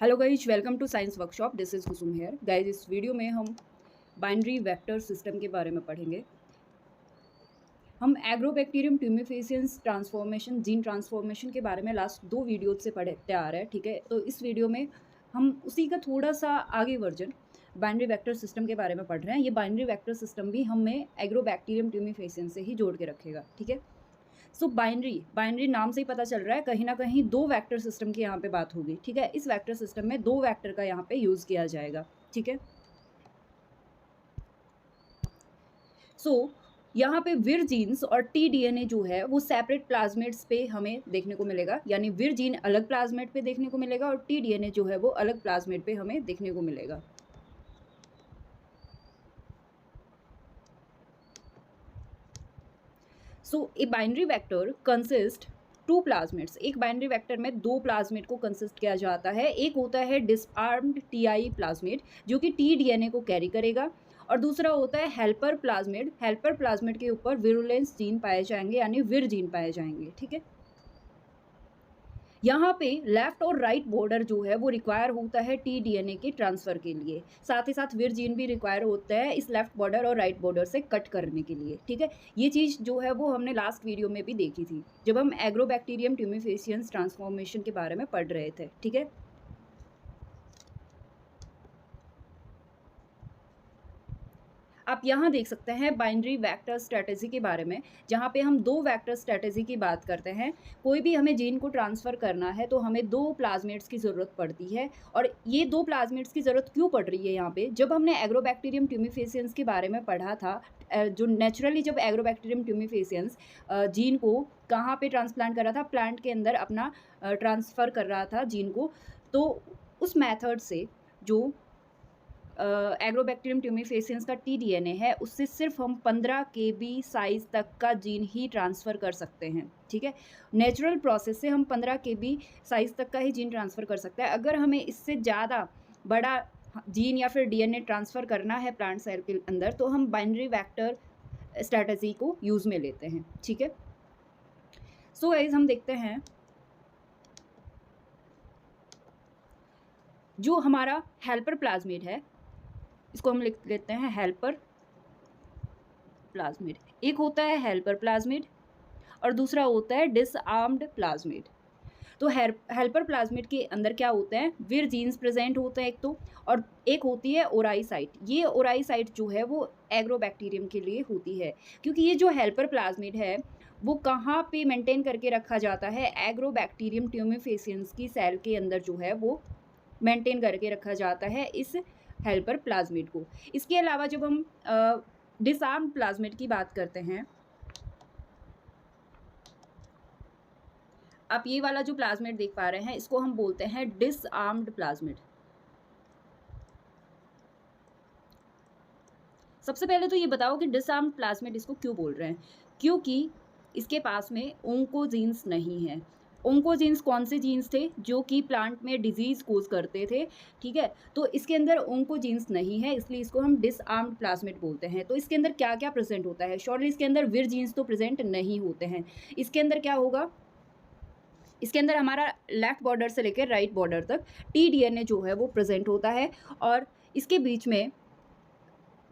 Hello guys, welcome to science workshop. This is Kusum here. Guys, इस video में हम binary vector system के बारे में पढ़ेंगे। हम agrobacterium tumefaciens transformation, gene transformation के बारे में लास्ट 2 वीडियो से पढ़ते आ रहे हैं, ठीक है। तो इस वीडियो में हम उसी का थोड़ा सा आगे वर्जन बाइनरी वेक्टर सिस्टम के बारे में पढ़ रहे हैं। ये बाइनरी वेक्टर सिस्टम भी हमें एग्रोबैक्टीरियम ट्यूमिफेसियंस से ही जोड़ के रखेगा, ठीक है। सो बाइनरी नाम से ही पता चल रहा है, कहीं ना कहीं 2 वेक्टर सिस्टम की यहाँ पे बात होगी, ठीक है। इस वेक्टर सिस्टम में 2 वेक्टर का यहाँ पे यूज़ किया जाएगा, ठीक है। सो यहाँ पे विर जीन्स और टी डीएनए जो है वो सेपरेट प्लाज्मेट्स पे हमें देखने को मिलेगा, यानी विर जीन अलग प्लाज्मेट पे देखने को मिलेगा और टी डीएनए जो है वो अलग प्लाज्मेट पे हमें देखने को मिलेगा। सो ए बाइनरी वेक्टर कंसिस्ट 2 प्लाज्मेट्स। एक बाइनरी वेक्टर में 2 प्लाज्मेट को कंसिस्ट किया जाता है। एक होता है डिसआर्म्ड टीआई प्लाज्मेट जो कि टी डीएनए को कैरी करेगा, और दूसरा होता है हेल्पर प्लाज्मेट। हेल्पर प्लाज्मेट के ऊपर विरुलेंस जीन पाए जाएंगे, यानी विर जीन पाए जाएंगे, ठीक है। यहाँ पे लेफ्ट और राइट बॉर्डर जो है वो रिक्वायर होता है टी डीएनए के ट्रांसफर के लिए, साथ ही साथ विर जीन भी रिक्वायर होता है इस लेफ्ट बॉर्डर और राइट बॉर्डर से कट करने के लिए, ठीक है। ये चीज़ जो है वो हमने लास्ट वीडियो में भी देखी थी जब हम एग्रोबैक्टीरियम ट्यूमिफेसियंस ट्रांसफॉर्मेशन के बारे में पढ़ रहे थे, ठीक है। आप यहाँ देख सकते हैं बाइनरी वेक्टर स्ट्रेटेजी के बारे में, जहाँ पे हम 2 वेक्टर स्ट्रेटेजी की बात करते हैं। कोई भी हमें जीन को ट्रांसफ़र करना है तो हमें 2 प्लाज्मेट्स की ज़रूरत पड़ती है। और ये 2 प्लाज्मेट्स की ज़रूरत क्यों पड़ रही है यहाँ पे? जब हमने एग्रोबैक्टीरियम ट्यूमिफेसियंस के बारे में पढ़ा था, जो नेचुरली जब एग्रोबैक्टीरियम ट्यूमिफेसियंस जीन को कहाँ पे ट्रांसप्लांट कर रहा था, प्लांट के अंदर अपना ट्रांसफ़र कर रहा था जीन को, तो उस मेथड से जो एग्रोबैक्टीरियम ट्यूमिफेसियंस का टी डीएनए है उससे सिर्फ हम 15 केबी साइज़ तक का जीन ही ट्रांसफ़र कर सकते हैं, ठीक है। नेचुरल प्रोसेस से हम 15 केबी साइज़ तक का ही जीन ट्रांसफ़र कर सकते हैं। अगर हमें इससे ज़्यादा बड़ा जीन या फिर डीएनए ट्रांसफ़र करना है प्लांट सेल के अंदर, तो हम बाइनरी वेक्टर स्ट्रैटेजी को यूज़ में लेते हैं, ठीक है। सो गाइस, हम देखते हैं जो हमारा हेल्पर प्लाज्मिड है, इसको हम लिख लेते हैं हेल्पर प्लाज्मिड। एक होता है हेल्पर प्लाज्मिड और दूसरा होता है डिसआर्म्ड प्लाज्मिड। तो हेल्पर प्लाज्मिड के अंदर क्या होते हैं? विर जीन्स प्रेजेंट होते हैं एक तो, और एक होती है ओराई साइट। ये ओराई साइट जो है वो एग्रोबैक्टीरियम के लिए होती है, क्योंकि ये जो हेल्पर प्लाज्मिड है वो कहाँ पे मेंटेन करके रखा जाता है? एग्रोबैक्टीरियम ट्यूमिफेसियंस की सेल के अंदर जो है वो मेंटेन करके रखा जाता है इस हेल्पर प्लाज्मिड को। इसके अलावा जब हम डिसआर्म्ड प्लाज्मिड की बात करते हैं, आप ये वाला जो प्लाज्मिड देख पा रहे हैं इसको हम बोलते हैं डिसआर्म्ड प्लाज्मिड। सबसे पहले तो ये बताओ कि डिसआर्म्ड प्लाज्मिड इसको क्यों बोल रहे हैं? क्योंकि इसके पास में ओंकोजीन्स नहीं है। ओंकोजीन्स कौन से जीन्स थे? जो कि प्लांट में डिजीज कोज करते थे, ठीक है। तो इसके अंदर ओंकोजीन्स नहीं है, इसलिए इसको हम डिसआर्म्ड प्लाज्मिड बोलते हैं। तो इसके अंदर क्या क्या प्रेजेंट होता है? श्योरली इसके अंदर विर जीन्स तो प्रेजेंट नहीं होते हैं। इसके अंदर क्या होगा? इसके अंदर हमारा लेफ्ट बॉर्डर से लेकर राइट बॉर्डर तक टी डीएनए जो है वो प्रेजेंट होता है, और इसके बीच में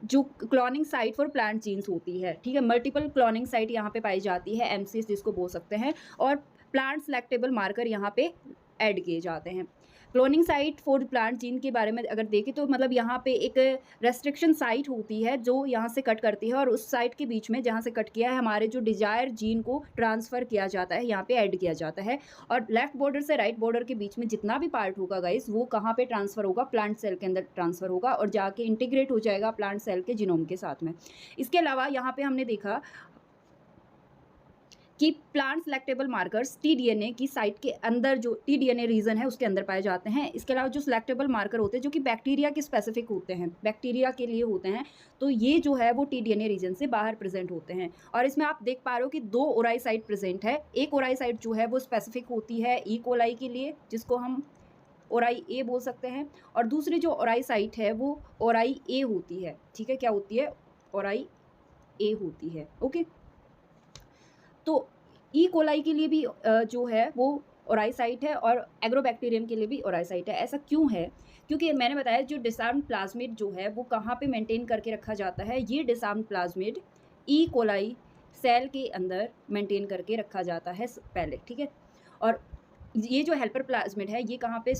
जो cloning site for plant genes होती है, ठीक है। मल्टीपल क्लोनिंग साइट यहाँ पे पाई जाती है, एमसीएस जिसको बोल सकते हैं, और प्लांट सेलेक्टेबल मार्कर यहाँ पे ऐड किए जाते हैं। Cloning site for plant gene के बारे में अगर देखें तो मतलब यहाँ पे एक रेस्ट्रिक्शन साइट होती है जो यहाँ से कट करती है, और उस साइट के बीच में जहाँ से कट किया है हमारे जो डिजायर जीन को ट्रांसफ़र किया जाता है यहाँ पे ऐड किया जाता है। और लेफ्ट बॉर्डर से राइट बॉर्डर के बीच में जितना भी पार्ट होगा गाइस, वो कहाँ पे ट्रांसफ़र होगा? प्लांट सेल के अंदर ट्रांसफ़र होगा और जाके इंटीग्रेट हो जाएगा प्लांट सेल के जीनोम के साथ में। इसके अलावा यहाँ पे हमने देखा कि plant selectable markers T DNA की साइट के अंदर, जो टी डीएनए रीजन है उसके अंदर पाए जाते हैं। इसके अलावा जो सेलेक्टेबल मार्कर होते हैं जो कि बैक्टीरिया के स्पेसिफिक होते हैं, बैक्टीरिया के लिए होते हैं, तो ये जो है वो टी डीएनए रीजन से बाहर प्रेजेंट होते हैं। और इसमें आप देख पा रहे हो कि 2 ओराई साइट प्रेजेंट है। एक ओराई साइट जो है वो स्पेसिफिक होती है ई कोलाई के लिए, जिसको हम ओराई ए बोल सकते हैं, और दूसरी जो ओराई साइट है वो ओराई ए होती है, ठीक है। क्या होती है? ओराई ए होती है, ओके। तो ई कोलाई के लिए भी जो है वो ओराइसाइट है और एग्रोबैक्टीरियम के लिए भी ओराइसाइट है। ऐसा क्यों है? क्योंकि मैंने बताया जो डिसार्म्ड प्लाज्मिड जो है वो कहाँ पे मेंटेन करके रखा जाता है, ये डिसार्म्ड प्लाज्मिड ई कोलाई सेल के अंदर मेंटेन करके रखा जाता है पहले, ठीक है। और ये जो हेल्पर प्लाज्मिड है ये कहाँ पे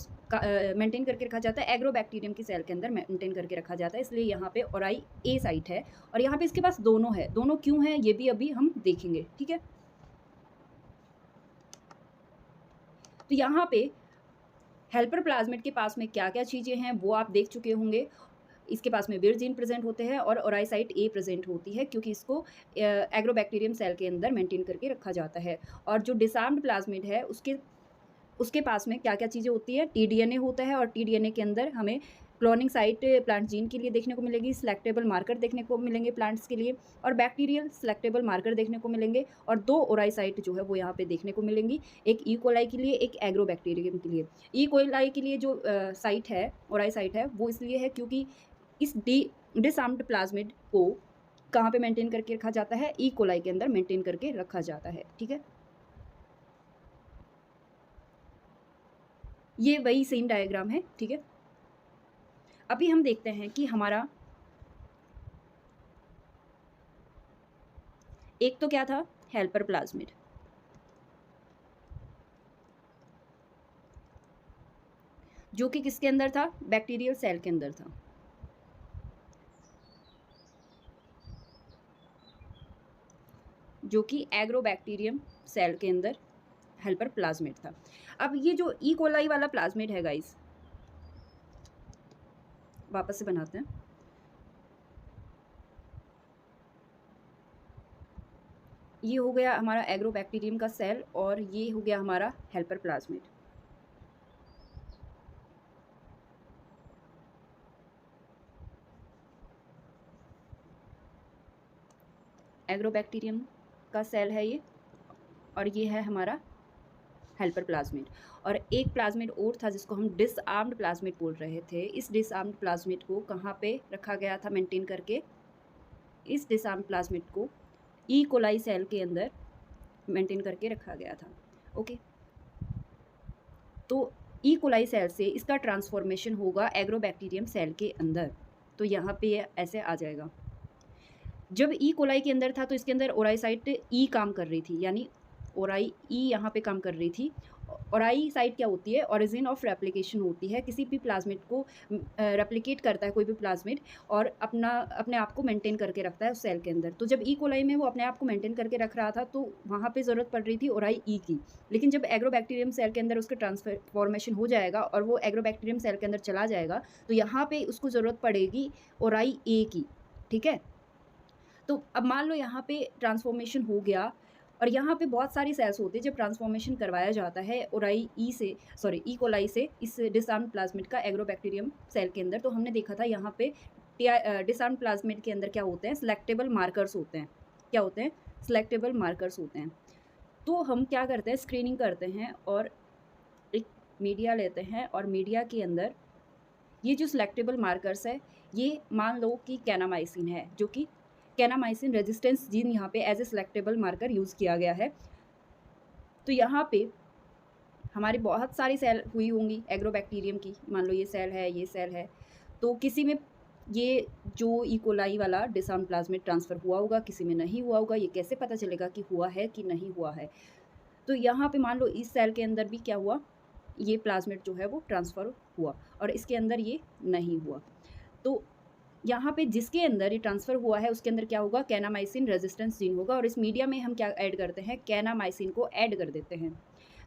मेंटेन करके रखा जाता है, एग्रोबैक्टीरियम की सेल के अंदर मेंटेन करके रखा जाता है, इसलिए यहाँ पे ओराई ए साइट है। और यहाँ पे इसके पास दोनों है, दोनों क्यों है ये भी अभी हम देखेंगे, ठीक है। तो यहाँ पे हेल्पर प्लाज्मिड के पास में क्या क्या चीज़ें हैं वो आप देख चुके होंगे। इसके पास में विर जीन प्रेजेंट होते हैं और ओराइसाइट ए प्रेजेंट होती है, क्योंकि इसको एग्रोबैक्टीरियम सेल के अंदर मेंटेन करके रखा जाता है। और जो डिसार्म्ड प्लाज्मिड है उसके पास में क्या क्या चीज़ें होती है, टीडीएनए होता है, और टीडीएनए के अंदर हमें क्लोनिंग साइट प्लांट जीन के लिए देखने को मिलेगी, सिलेक्टेबल मार्कर देखने को मिलेंगे प्लांट्स के लिए, और बैक्टीरियल सिलेक्टेबल मार्कर देखने को मिलेंगे, और 2 ओराइसाइट जो है वो यहाँ पे देखने को मिलेंगी, एक ई कोलाई के लिए, एक एग्रोबैक्टीरियम के लिए। ई कोलाई के लिए जो साइट है, ओराइसाइट है, वो इसलिए है क्योंकि इस डिसार्म्ड प्लाज्मिड को कहाँ पे मेंटेन करके रखा जाता है, ई कोलाई के अंदर मेंटेन करके रखा जाता है, ठीक है। ये वही सेम डायग्राम है, ठीक है। अभी हम देखते हैं कि हमारा एक तो क्या था, हेल्पर प्लाज्मिड, जो कि किसके अंदर था, बैक्टीरियल सेल के अंदर था। जो कि एग्रोबैक्टीरियम सेल के अंदर हेल्पर प्लाज्मिड था। अब ये जो ई कोलाई वाला प्लाज्मिड है गाइस, वापस से बनाते हैं। ये हो गया हमारा एग्रोबैक्टीरियम का सेल और ये हो गया हमारा हेल्पर प्लाज्मिड। एग्रोबैक्टीरियम का सेल है ये, और ये है हमारा हेल्पर प्लाज्मिड। और एक प्लाज्मिड और था जिसको हम डिसआर्म्ड प्लाज्मिड बोल रहे थे। इस डिसआर्म्ड प्लाज्मिड को कहाँ पे रखा गया था मेंटेन करके, इस डिसआर्म्ड प्लाज्मिड को ई कोलाई सेल के अंदर मेंटेन करके रखा गया था, ओके। तो ई कोलाई सेल से इसका ट्रांसफॉर्मेशन होगा एग्रोबैक्टीरियम सेल के अंदर, तो यहाँ पे ऐसे आ जाएगा। जब ई कोलाई के अंदर था तो इसके अंदर ओराइसाइट ई काम कर रही थी, यानी ओराई ई यहाँ पे काम कर रही थी। ओराई साइट क्या होती है, ओरिजिन ऑफ रेप्लिकेशन होती है, किसी भी प्लाज्मिड को रेप्लिकेट करता है कोई भी प्लाज्मिड, और अपने आप को मेंटेन करके रखता है उस सेल के अंदर। तो जब ई कोलाई में वो अपने आप को मेंटेन करके रख रहा था तो वहाँ पे ज़रूरत पड़ रही थी ओराई ई की। लेकिन जब एग्रोबैक्टीरियम सेल के अंदर उसका ट्रांसफॉर्मेशन हो जाएगा और वो एग्रोबैक्टीरियम सेल के अंदर चला जाएगा, तो यहाँ पे उसको ज़रूरत पड़ेगी ओराई ए की, ठीक है। तो अब मान लो यहाँ पे ट्रांसफॉर्मेशन हो गया, और यहाँ पे बहुत सारी सेल्स होती है जब ट्रांसफॉर्मेशन करवाया जाता है ओराई ई से, सॉरी ई कोलाई से इस डिसार्म्ड प्लाज्मिड का एग्रोबैक्टीरियम सेल के अंदर। तो हमने देखा था यहाँ पे डिसार्म्ड प्लाज्मिड के अंदर क्या होते हैं, सिलेक्टेबल मार्कर्स होते हैं। क्या होते हैं, सिलेक्टेबल मार्कर्स होते हैं। तो हम क्या करते हैं, स्क्रीनिंग करते हैं और एक मीडिया लेते हैं, और मीडिया के अंदर ये जो सिलेक्टेबल मार्कर्स है, ये मान लो कि कैनामाइसिन है, जो कि कैनामाइसिन रेजिस्टेंस जीन यहाँ पे as a selectable marker use किया गया है। तो यहाँ पे हमारी बहुत सारी सेल हुई होंगी एग्रोबैक्टीरियम की, मान लो ये सेल है, ये सेल है, तो किसी में ये जो ई कोलाई वाला डिसार्म्ड प्लाज्मिड ट्रांसफ़र हुआ होगा, किसी में नहीं हुआ होगा। ये कैसे पता चलेगा कि हुआ है कि नहीं हुआ है? तो यहाँ पे मान लो इस सेल के अंदर भी क्या हुआ, ये प्लाज्मिड जो है वो ट्रांसफ़र हुआ, और इसके अंदर ये नहीं हुआ। तो यहाँ पे जिसके अंदर ये ट्रांसफ़र हुआ है उसके अंदर क्या होगा, कैनामाइसिन रेजिस्टेंस जीन होगा, और इस मीडिया में हम क्या ऐड करते हैं, कैनामाइसिन को ऐड कर देते हैं।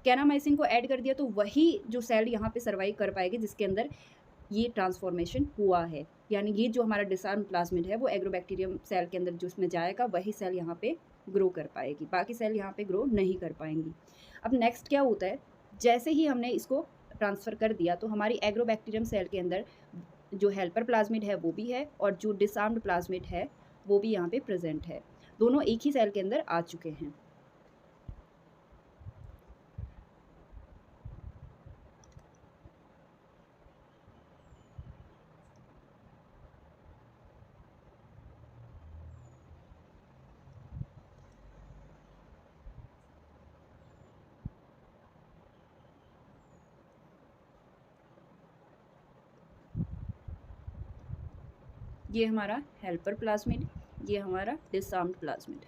कैनामाइसिन को ऐड कर दिया तो वही जो सेल यहाँ पे सर्वाइव कर पाएगी जिसके अंदर ये ट्रांसफॉर्मेशन हुआ है, यानी ये जो हमारा डिसार्म्ड प्लाज्मिड है वो एग्रोबैक्टीरियम सेल के अंदर जो उसमें जाएगा वही सेल यहाँ पे ग्रो कर पाएगी, बाकी सेल यहाँ पे ग्रो नहीं कर पाएंगी। अब नेक्स्ट क्या होता है, जैसे ही हमने इसको ट्रांसफ़र कर दिया तो हमारी एग्रोबैक्टीरियम सेल के अंदर जो हेल्पर प्लाज्मिड है वो भी है, और जो डिसार्म्ड प्लाज्मिड है वो भी यहाँ पे प्रेजेंट है। दोनों एक ही सेल के अंदर आ चुके हैं। ये हमारा हेल्पर प्लाज्मिड, ये हमारा डिसआर्म्ड प्लाज्मिड।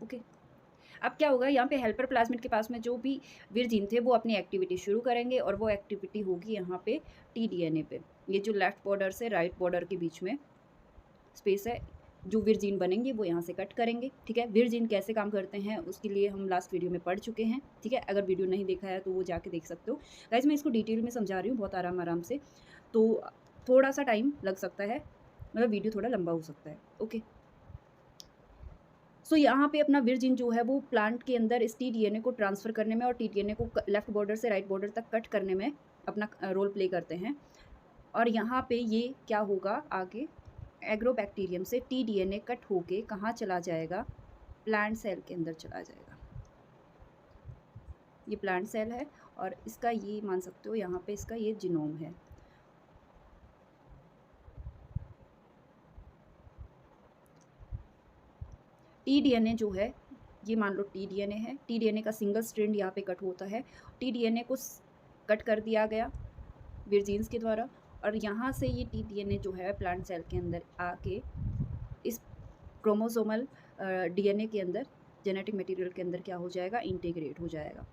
ओके, अब क्या होगा, यहाँ पे हेल्पर प्लाज्मिड के पास में जो भी वीर जीन थे वो अपनी एक्टिविटी शुरू करेंगे और वो एक्टिविटी होगी यहाँ पे टीडीएनए पे। ये जो लेफ्ट बॉर्डर से राइट बॉर्डर के बीच में स्पेस है, जो वीर जीन बनेंगे वो यहाँ से कट करेंगे। ठीक है, वीर जीन कैसे काम करते हैं उसके लिए हम लास्ट वीडियो में पढ़ चुके हैं। ठीक है, अगर वीडियो नहीं देखा है तो वो जाके देख सकते हो। गाइस मैं इसको डिटेल में समझा रही हूँ बहुत आराम से, तो थोड़ा सा टाइम लग सकता है, मतलब वीडियो थोड़ा लंबा हो सकता है। ओके, सो यहाँ पे अपना वीर जीन जो है वो प्लांट के अंदर इस टीडीएनए को ट्रांसफ़र करने में और टीडीएनए को लेफ्ट बॉर्डर से राइट बॉर्डर तक कट करने में अपना रोल प्ले करते हैं। और यहाँ पे ये क्या होगा आगे, एग्रोबैक्टीरियम से टीडीएनए कट होके कहाँ चला जाएगा, प्लांट सेल के अंदर चला जाएगा। ये प्लांट सेल है और इसका ये मान सकते हो यहाँ पे इसका ये जीनोम है। टीडीएनए जो है ये मान लो टीडीएनए है, टीडीएनए का सिंगल स्ट्रैंड यहाँ पे कट होता है। टीडीएनए को कट कर दिया गया वीर जीन्स के द्वारा और यहाँ से ये टीडीएनए जो है प्लांट सेल के अंदर आके इस क्रोमोसोमल डीएनए के अंदर, जेनेटिक मटेरियल के अंदर क्या हो जाएगा, इंटीग्रेट हो जाएगा।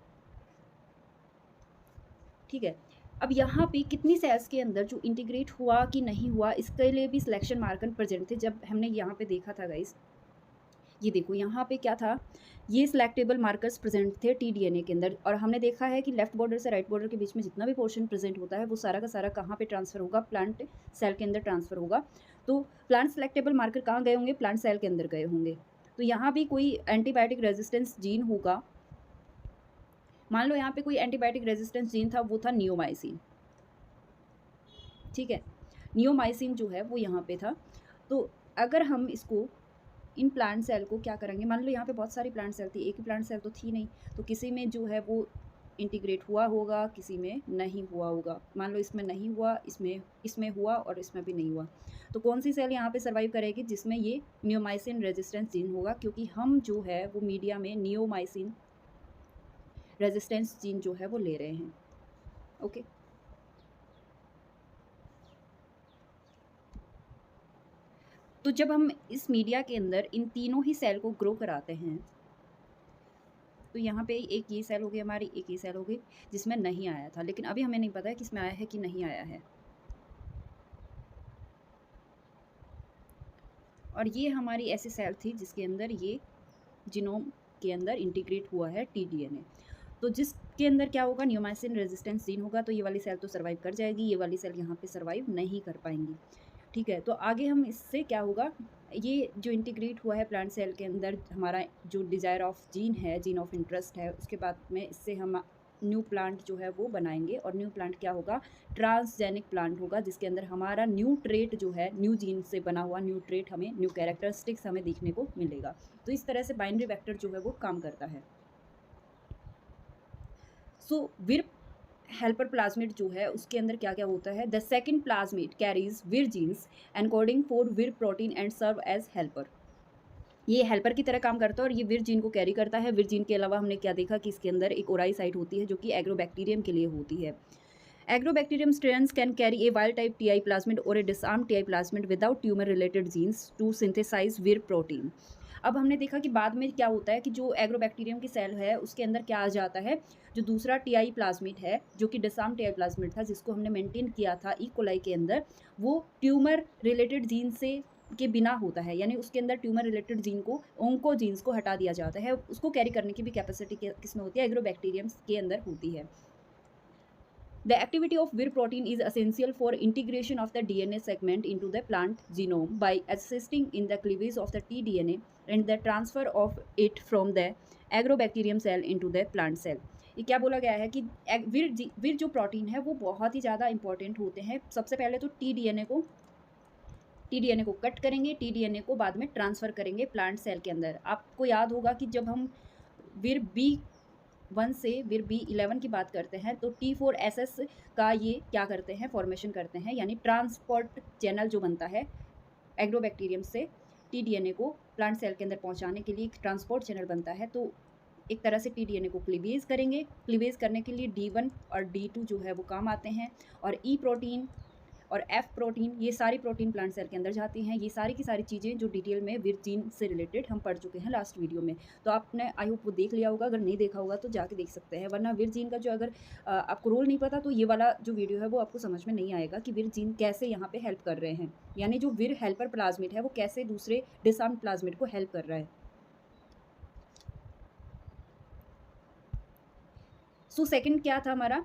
ठीक है, अब यहाँ पे कितनी सेल्स के अंदर जो इंटीग्रेट हुआ कि नहीं हुआ इसके लिए भी सिलेक्शन मार्कर प्रेजेंट थे। जब हमने यहाँ पे देखा था गाइस, ये देखो यहाँ पे क्या था, ये सिलेक्टेबल मार्कर्स प्रेजेंट थे टीडीएनए के अंदर और हमने देखा है कि लेफ्ट बॉर्डर से राइट बॉर्डर के बीच में जितना भी पोर्शन प्रेजेंट होता है वो सारा का सारा कहाँ पे ट्रांसफ़र होगा, प्लांट सेल के अंदर ट्रांसफ़र होगा। तो प्लांट सिलेक्टेबल मार्कर कहाँ गए होंगे, प्लांट सेल के अंदर गए होंगे। तो यहाँ भी कोई एंटीबायोटिक रेजिस्टेंस जीन होगा, मान लो यहाँ पे कोई एंटीबायोटिक रेजिस्टेंस जीन था, वो था नियोमाइसिन। ठीक है, नियोमाइसिन जो है वो यहाँ पे था। तो अगर हम इसको इन प्लांट सेल को क्या करेंगे, मान लो यहाँ पे बहुत सारी प्लांट सेल थी, एक ही प्लांट सेल तो थी नहीं, तो किसी में जो है वो इंटीग्रेट हुआ होगा, किसी में नहीं हुआ होगा। मान लो इसमें नहीं हुआ, इसमें हुआ और इसमें भी नहीं हुआ। तो कौन सी सेल यहाँ पे सर्वाइव करेगी, जिसमें ये नियोमाइसिन रेजिस्टेंस जीन होगा, क्योंकि हम जो है वो मीडिया में नियोमाइसिन रेजिस्टेंस जीन जो है वो ले रहे हैं। ओके, तो जब हम इस मीडिया के अंदर इन तीनों ही सेल को ग्रो कराते हैं, तो यहाँ पे एक ये सेल हो गई हमारी, एक ये सेल हो गई जिसमें नहीं आया था, लेकिन अभी हमें नहीं पता है कि इसमें आया है कि नहीं आया है। और ये हमारी ऐसी सेल थी जिसके अंदर ये जीनोम के अंदर इंटीग्रेट हुआ है टीडीएनए। तो जिसके अंदर क्या होगा, नियोमाइसिन रेजिस्टेंस जीन होगा, तो ये वाली सेल तो सर्वाइव कर जाएगी, ये वाली सेल यहाँ पे सर्वाइव नहीं कर पाएंगी। ठीक है, तो आगे हम इससे क्या होगा, ये जो इंटीग्रेट हुआ है प्लांट सेल के अंदर हमारा जो डिज़ायर ऑफ जीन है, जीन ऑफ इंटरेस्ट है, उसके बाद में इससे हम न्यू प्लांट जो है वो बनाएंगे। और न्यू प्लांट क्या होगा, ट्रांसजेनिक प्लांट होगा, जिसके अंदर हमारा न्यू ट्रेट जो है, न्यू जीन से बना हुआ न्यू ट्रेट, हमें न्यू कैरेक्टरिस्टिक्स हमें देखने को मिलेगा। तो इस तरह से बाइनरी वेक्टर जो है वो काम करता है। सो वीर हेल्पर प्लाज्मिड जो है उसके अंदर क्या क्या होता है, the second plasmid carries vir genes encoding for vir protein and serve as helper. ये हेल्पर की तरह काम करता है और ये वीर जीन को कैरी करता है। वीर जीन के अलावा हमने क्या देखा कि इसके अंदर एक ओराई साइट होती है जो कि एग्रोबैक्टीरियम के लिए होती है। Agrobacterium strains can carry a wild type Ti plasmid और a disarmed Ti plasmid without tumour related genes to synthesise vir protein. अब हमने देखा कि बाद में क्या होता है कि जो एग्रोबैक्टीरियम की सेल है उसके अंदर क्या आ जाता है, जो दूसरा टीआई प्लाज्मिड है जो कि डिसआर्म्ड टीआई प्लाज्मिड था, जिसको हमने मेंटेन किया था ई कोलाई के अंदर, वो ट्यूमर रिलेटेड जीन से के बिना होता है, यानी उसके अंदर ट्यूमर रिलेटेड जीन को, ओंको जीन्स को हटा दिया जाता है। उसको कैरी करने की भी कैपेसिटी किसमें होती है, एग्रोबैक्टीरियम के अंदर होती है। The activity of Vir protein is essential for integration of the DNA segment into the plant genome by assisting in the cleavage of the tDNA and the transfer of it from the agrobacterium cell into the plant cell. ये क्या बोला गया है कि वीर जो protein है वो बहुत ही ज़्यादा इंपॉर्टेंट होते हैं। सबसे पहले तो टीडीएनए को कट करेंगे, टीडीएनए को बाद में ट्रांसफ़र करेंगे प्लांट सेल के अंदर। आपको याद होगा कि जब हम वीर B1 से वीर B11 की बात करते हैं तो T4SS का ये क्या करते हैं, फॉर्मेशन करते हैं, यानी ट्रांसपोर्ट चैनल जो बनता है एग्रोबैक्टीरियम से टीडीएनए को प्लांट सेल के अंदर पहुंचाने के लिए एक ट्रांसपोर्ट चैनल बनता है। तो एक तरह से टीडीएनए को क्लीवेज करेंगे, क्लीवेज करने के लिए D1 और D2 जो है वो काम आते हैं, और ई प्रोटीन और एफ प्रोटीन, ये सारी प्रोटीन प्लांट सेल के अंदर जाती हैं। ये सारी की सारी चीज़ें जो डिटेल में विर्च जीन से रिलेटेड हम पढ़ चुके हैं लास्ट वीडियो में, तो आपने आई होप वो देख लिया होगा। अगर नहीं देखा होगा तो जाके देख सकते हैं, वरना विर्च जीन का जो अगर आपको रोल नहीं पता तो ये वाला जो वीडियो है वो आपको समझ में नहीं आएगा कि विर्च जीन कैसे यहाँ पे हेल्प कर रहे हैं, यानी जो विर हेल्पर प्लाज्मिड है वो कैसे दूसरे डिसआर्म्ड प्लाज्मिड को हेल्प कर रहा है। सो सेकंड क्या था हमारा,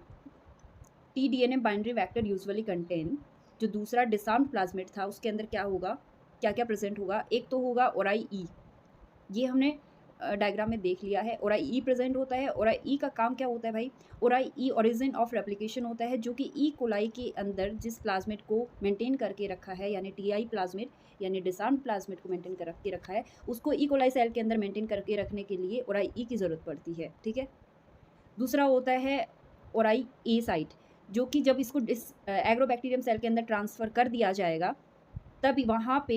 T-DNA binary vector usually contain, जो दूसरा डिसआर्म्ड प्लाज्मिड था उसके अंदर क्या होगा, क्या क्या प्रेजेंट होगा। एक तो होगा ओराई ई, ये हमने डायग्राम में देख लिया है। ओराई ई प्रेजेंट होता है। ओराई ई का काम क्या होता है भाई, ओराई ई ओरिजिन ऑफ रेप्लिकेशन होता है, जो कि ई कोलाई के अंदर जिस प्लाज्मिड को मेंटेन करके रखा है, यानी टीआई प्लाज्मिड यानी डिसआर्म्ड प्लाज्मिड को मेंटेन करके रखा है, उसको ई कोलाई सेल के अंदर मेंटेन करके रखने के लिए ओराई ई की ज़रूरत पड़ती है। ठीक है, दूसरा होता है ओराई ए साइट, जो कि जब इसको एग्रोबैक्टीरियम सेल के अंदर ट्रांसफ़र कर दिया जाएगा तब वहाँ पे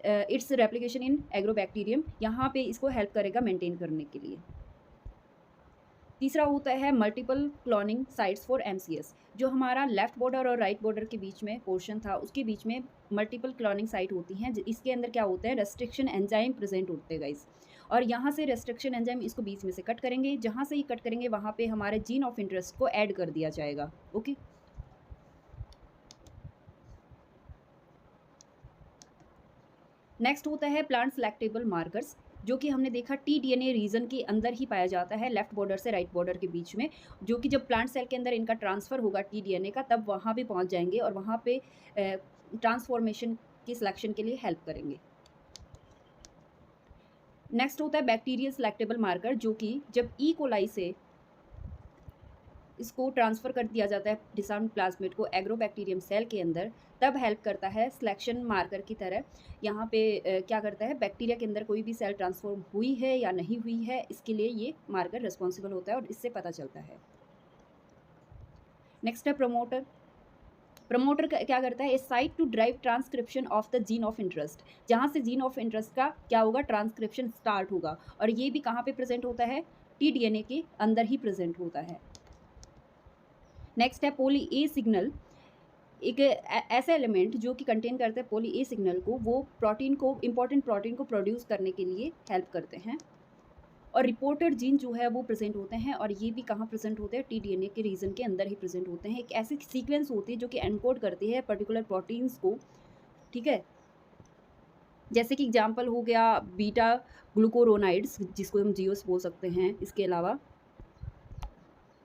इट्स रेप्लिकेशन इन एग्रोबैक्टीरियम, यहाँ पे इसको हेल्प करेगा मेंटेन करने के लिए। तीसरा होता है multiple cloning sites for MCS, जो हमारा लेफ्ट बॉर्डर और राइट बॉर्डर के बीच में पोर्शन था उसके बीच में मल्टीपल क्लोनिंग साइट होती हैं। इसके अंदर क्या होता है, रेस्ट्रिक्शन एंजाइम प्रेजेंट होते हैं गाइस, और यहाँ से रेस्ट्रिक्शन एंजाइम इसको बीच में से कट करेंगे, जहाँ से ही कट करेंगे वहाँ पे हमारे जीन ऑफ इंटरेस्ट को ऐड कर दिया जाएगा। ओके, नेक्स्ट होता है प्लांट सेलेक्टेबल मार्कर्स, जो कि हमने देखा टी-डीएनए रीजन के अंदर ही पाया जाता है, लेफ्ट बॉर्डर से राइट बॉर्डर के बीच में, जो कि जब प्लांट सेल के अंदर इनका ट्रांसफ़र होगा टी-डीएनए का तब वहाँ पे पहुँच जाएंगे और वहाँ पे ट्रांसफॉर्मेशन की सिलेक्शन के लिए हेल्प करेंगे। नेक्स्ट होता है बैक्टीरियल सेलेक्टेबल मार्कर, जो कि जब ई कोलाई से इसको ट्रांसफ़र कर दिया जाता है डिसआर्म्ड प्लाज्मिड को एग्रोबैक्टीरियम सेल के अंदर, तब हेल्प करता है सिलेक्शन मार्कर की तरह। यहाँ पे क्या करता है, बैक्टीरिया के अंदर कोई भी सेल ट्रांसफॉर्म हुई है या नहीं हुई है, इसके लिए ये मार्कर रिस्पॉन्सिबल होता है और इससे पता चलता है। नेक्स्ट है प्रमोटर। प्रमोटर क्या करता है, a site to drive transcription of the gene of interest, जहाँ से जीन ऑफ इंटरेस्ट का क्या होगा, ट्रांसक्रिप्शन स्टार्ट होगा, और ये भी कहाँ पे प्रेजेंट होता है, टी-डीएनए के अंदर ही प्रेजेंट होता है। नेक्स्ट है पॉली ए सिग्नल, एक ऐसा एलिमेंट जो कि कंटेन करते हैं पॉली ए सिग्नल को, वो प्रोटीन को, इंपॉर्टेंट प्रोटीन को प्रोड्यूस करने के लिए हेल्प करते हैं। और रिपोर्टर जीन जो है वो प्रेजेंट होते हैं, और ये भी कहाँ प्रेजेंट होते हैं, टी-डीएनए के रीजन के अंदर ही प्रेजेंट होते हैं। एक ऐसी सीक्वेंस होती है जो कि एनकोड करती है पर्टिकुलर प्रोटीन्स को। ठीक है, जैसे कि एग्जाम्पल हो गया बीटा ग्लूकोरोनाइड्स, जिसको हम जीओस बोल सकते हैं, इसके अलावा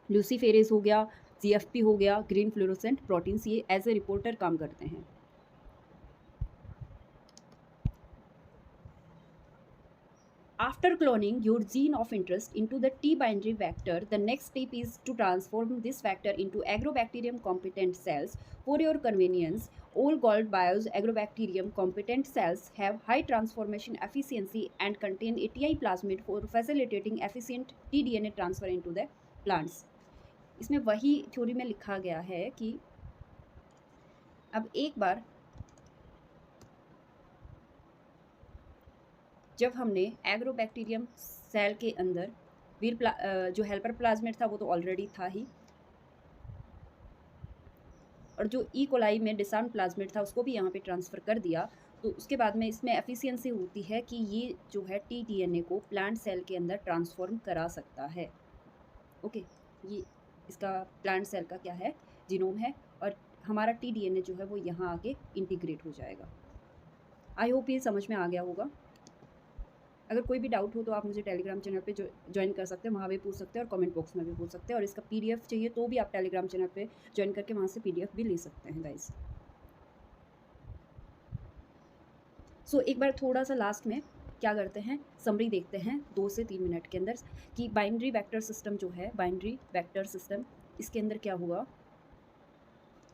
लूसीफेरेज हो गया, जीएफपी हो गया, ग्रीन फ्लोरोसेंट प्रोटीन्स, ये एज ए रिपोर्टर काम करते हैं। After cloning your gene of interest into the T binary vector, the next step is to transform this vector into agrobacterium competent cells. For your convenience, all Gold Bio's agrobacterium competent cells have high transformation efficiency and contain ATI plasmid for facilitating efficient tDNA transfer into the plants. इसमें वही theory में लिखा गया है कि अब एक बार जब हमने एग्रोबैक्टीरियम सेल के अंदर जो हेल्पर प्लाज्मिड था वो तो ऑलरेडी था ही, और जो ई कोलाई में डिसआर्म्ड प्लाज्मिड था उसको भी यहाँ पे ट्रांसफ़र कर दिया, तो उसके बाद में इसमें एफिशिएंसी होती है कि ये जो है टी-डीएनए को प्लांट सेल के अंदर ट्रांसफॉर्म करा सकता है। ओके, ये इसका प्लांट सेल का क्या है, जीनोम है, और हमारा टी-डीएनए जो है वो यहाँ आके इंटीग्रेट हो जाएगा। आई होप ये समझ में आ गया होगा। अगर कोई भी डाउट हो तो आप मुझे टेलीग्राम चैनल पे ज्वाइन कर सकते हैं, वहाँ भी पूछ सकते हैं, और कमेंट बॉक्स में भी पूछ सकते हैं, और इसका पीडीएफ चाहिए तो भी आप टेलीग्राम चैनल पे ज्वाइन करके वहाँ से पीडीएफ भी ले सकते हैं गाइस। सो एक बार थोड़ा सा लास्ट में क्या करते हैं, समरी देखते हैं 2 से 3 मिनट के अंदर कि बाइनरी वेक्टर सिस्टम जो है, बाइनरी वेक्टर सिस्टम, इसके अंदर क्या हुआ।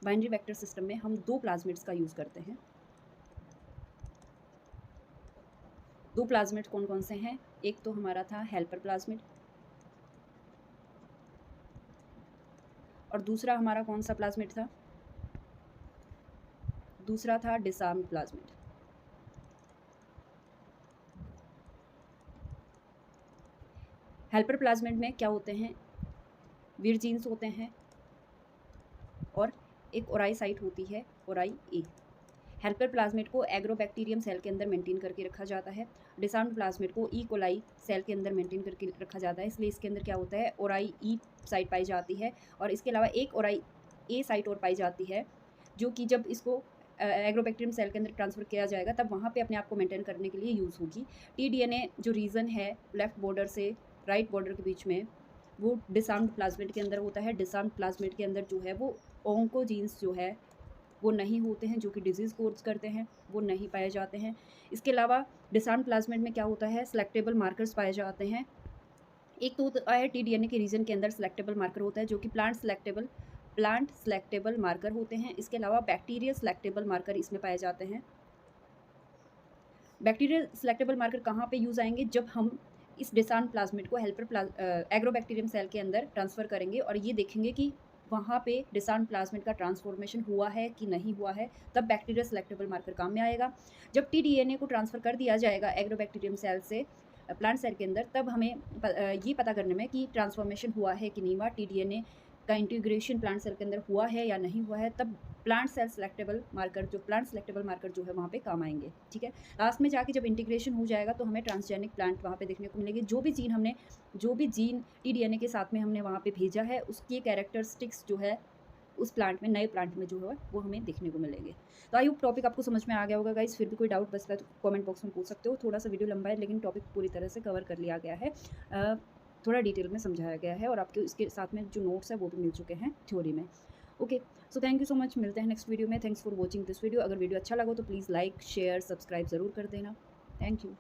बाइनरी वेक्टर सिस्टम में हम 2 प्लाज्मिड्स का यूज़ करते हैं। 2 प्लाज्मिड कौन कौन से हैं, एक तो हमारा था हेल्पर प्लाज्मिड, और दूसरा हमारा कौन सा प्लाज्मिड था, दूसरा था डिसआर्म्ड प्लाज्मिड। हेल्पर प्लाज्मिड में क्या होते हैं, विर जीन्स होते हैं और एक ओराई साइट होती है, ओराई ए। हेल्पर प्लाज्मिड को एग्रोबैक्टीरियम सेल के अंदर मेंटेन करके रखा जाता है। डिसआर्म्ड प्लाज्मिड को ई कोलाई सेल के अंदर मेंटेन करके रखा जाता है, इसलिए इसके अंदर क्या होता है, ओराई ई साइट पाई जाती है। और इसके अलावा एक ओराई ए साइट और पाई जाती है, जो कि जब इसको एग्रोबैक्टीरियम सेल के अंदर ट्रांसफ़र किया जाएगा तब वहाँ पे अपने आप को मेंटेन करने के लिए यूज़ होगी। टीडीएनए जो रीजन है लेफ्ट बॉर्डर से राइट बॉर्डर के बीच में, वो डिसआर्म्ड प्लाज्मिड के अंदर होता है। डिसआर्म्ड प्लाज्मिड के अंदर जो है वो ओंकोजीन्स जो है वो नहीं होते हैं, जो कि डिजीज़ कोज करते हैं, वो नहीं पाए जाते हैं। इसके अलावा डिसआर्म्ड प्लाज्मिड में क्या होता है, सेलेक्टेबल मार्कर्स पाए जाते हैं। एक तो होता है टीडीएनए के रीजन के अंदर सेलेक्टेबल मार्कर होता है, जो कि प्लांट सेलेक्टेबल मार्कर होते हैं। इसके अलावा बैक्टीरिया सेलेक्टेबल मार्कर इसमें पाए जाते हैं। बैक्टीरियल सेलेक्टेबल मार्कर कहाँ पे यूज़ आएंगे, जब हम इस डिसआर्म्ड प्लाज्मिड को हेल्पर एग्रोबैक्टीरियम सेल के अंदर ट्रांसफ़र करेंगे और ये देखेंगे कि वहाँ पे डिसआर्म्ड प्लाज्मिड का ट्रांसफॉर्मेशन हुआ है कि नहीं हुआ है, तब बैक्टीरिया सेलेक्टेबल मार्कर काम में आएगा। जब टीडीएनए को ट्रांसफ़र कर दिया जाएगा एग्रोबैक्टीरियम सेल से प्लांट सेल के अंदर, तब हमें ये पता करने में कि ट्रांसफॉर्मेशन हुआ है कि नहीं हुआ, टीडीएनए का इंटीग्रेशन प्लांट सेल के अंदर हुआ है या नहीं हुआ है, तब प्लांट सेलेक्टेबल मार्कर जो है वहाँ पे काम आएंगे। ठीक है, लास्ट में जाके जब इंटीग्रेशन हो जाएगा तो हमें ट्रांसजेनिक प्लांट वहाँ पे देखने को मिलेंगे। जो भी जीन टीडीएनए के साथ में हमने वहाँ पे भेजा है, उसकी कैरेक्टरिस्टिक्स जो है उस प्लांट में, नए प्लांट में जो है वो हमें देखने को मिलेंगे। तो आई होप टॉपिक आपको समझ में आ गया होगा गाइस। फिर भी कोई डाउट बचता है तो कमेंट बॉक्स में पूछ सकते हो। थोड़ा सा वीडियो लंबा है, लेकिन टॉपिक पूरी तरह से कवर कर लिया गया है, थोड़ा डिटेल में समझाया गया है, और आपको इसके साथ में जो नोट्स है वो भी मिल चुके हैं थ्योरी में। Okay, so thank you so much, मिलते हैं नेक्स्ट वीडियो में। Thanks for watching this video. अगर वीडियो अच्छा लगा तो प्लीज़ लाइक शेयर सब्सक्राइब ज़रूर कर देना। Thank you.